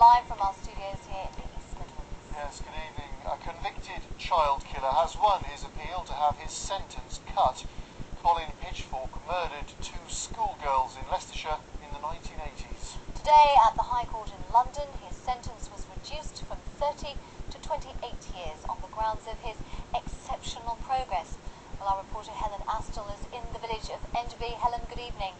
live from our studios here in the East Midlands. Yes, good evening. A convicted child killer has won his appeal to have his sentence cut. Colin Pitchfork murdered 2 schoolgirls in Leicestershire in the 1980s. Today at the High Court in London, his sentence was reduced from 30 to 28 years on the grounds of his exceptional progress. Well, our reporter Helen Astell is in the village of Enderby. Helen, good evening.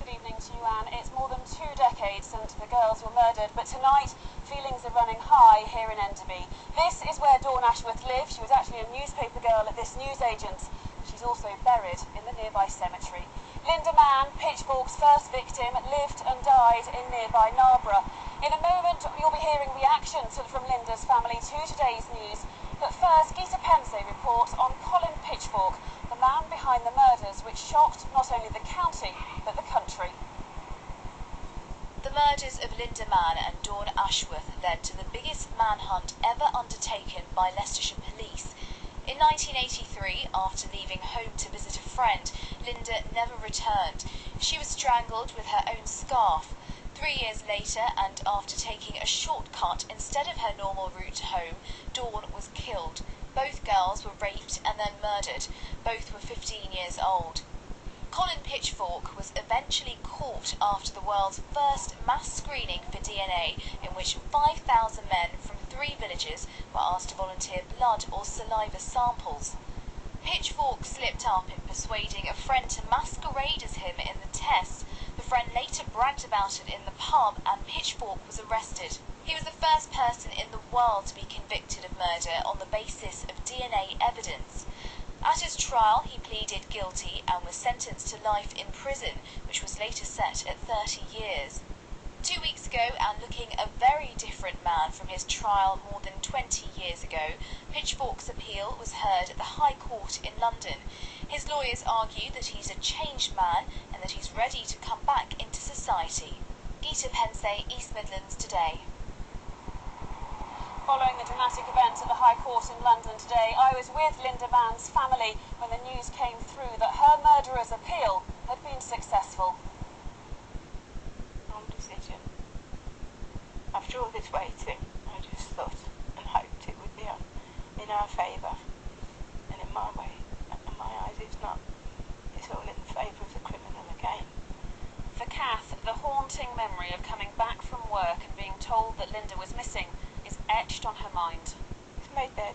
Good evening to you, Anne. It's more than 2 decades since the girls were murdered, but tonight feelings are running high here in Enderby. This is where Dawn Ashworth lived. She was actually a newspaper girl at this newsagent's. She's also buried in the nearby cemetery. Linda Mann, Pitchfork's first victim, lived and died in nearby Narborough. In a moment, you'll be hearing reactions from Linda's family to today's news. But first, Gita Pense reports on Colin Pitchfork, the man behind the murders which shocked not only the county, but the country. The murders of Linda Mann and Dawn Ashworth led to the biggest manhunt ever undertaken by Leicestershire police. In 1983, after leaving home to visit a friend, Linda never returned. She was strangled with her own scarf. 3 years later, and after taking a shortcut instead of her normal route home, Dawn was killed. Both girls were raped and then murdered. Both were 15 years old. Colin Pitchfork was eventually caught after the world's first mass screening for DNA, in which 5,000 men from 3 villages were asked to volunteer blood or saliva samples. Pitchfork slipped up in persuading a friend to masquerade as him in the test. The friend later bragged about it in the pub, and Pitchfork was arrested. He was the first person in the world to be convicted of murder on the basis of DNA evidence. At his trial, he pleaded guilty and was sentenced to life in prison, which was later set at 30 years. 2 weeks ago, and looking a very different man from his trial more than 20 years ago, Pitchfork's appeal was heard at the High Court in London. His lawyers argue that he's a changed man and that he's ready to come back into society. Gita Pense, East Midlands Today. Following the dramatic event at the High Court in London today, I was with Linda Mann's family when the news came through that her murderer's appeal had been successful. Wrong decision. After all this waiting, I just thought and hoped it would be in our favour. And in my way, in my eyes, it's not. It's all in favour of the criminal again. For Kath, the haunting memory of coming back from work and being told that Linda was missing is etched on her mind. It's made their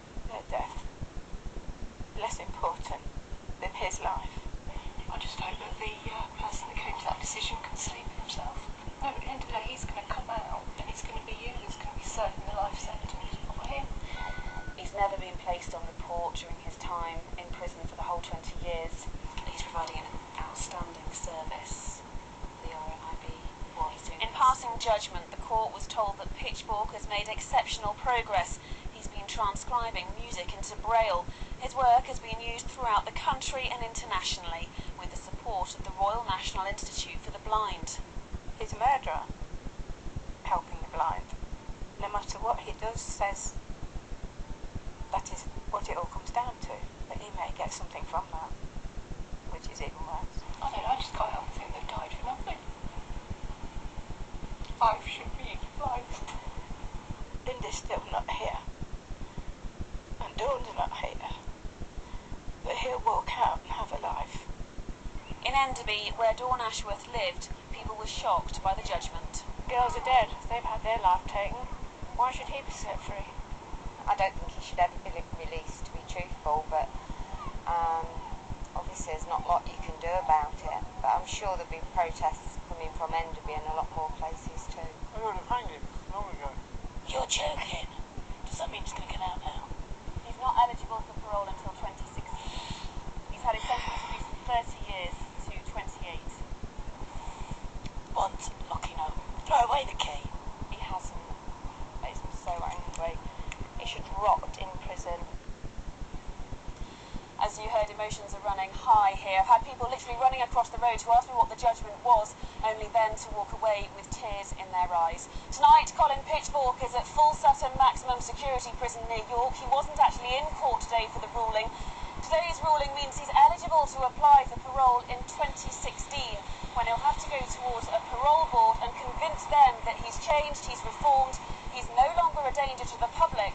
death less important than his life. I just hope that the person that came to that decision can sleep in himself. No, at the end of the day, he's going to come out, and it's going to be you that's going to be serving the life sentence, not him. He's never been placed on report during his time in prison for the whole 20 years. He's providing an outstanding service for the RNIB while he's doing. In passing judgment, the court was told that Pitchfork has made exceptional progress. He's been transcribing music into Braille. His work has been used throughout the country and internationally, with the support of the Royal National Institute for the Blind. His murderer, helping the blind, no matter what he does, says that is what it all comes down to, that he may get something from that, which is even worse. I just can't help think they've died for nothing. Life should be life. Linda's still not here, and Dawn's not here, but he'll walk out and have a life. In Enderby, where Dawn Ashworth lived, people were shocked by the judgment. Girls are dead. They've had their life taken. Why should he be set free? I don't think he should ever be released, to be truthful, but obviously there's not a lot you can do about it. But I'm sure there'll be protests coming from Enderby and a lot more places too. They would have hanged him long ago. You're joking. Does that mean he's going to get out now? He's not eligible for parole until 2016. He's had his sentence reduced from 30 years to 28. Once, lucky no. Throw away the key. He hasn't. Makes me so angry. He should rot in prison. As you heard, emotions are running high here. I've had people literally running across the road to ask me what the judgment was, only then to walk away with tears in their eyes. Tonight, Colin Pitchfork is at Full Sutton Maximum Security Prison near York. He wasn't actually in court today for the ruling. Today's ruling means he's eligible to apply for parole in 2016, when he'll have to go towards a parole board and convince them that he's changed, he's reformed, he's no longer a danger to the public,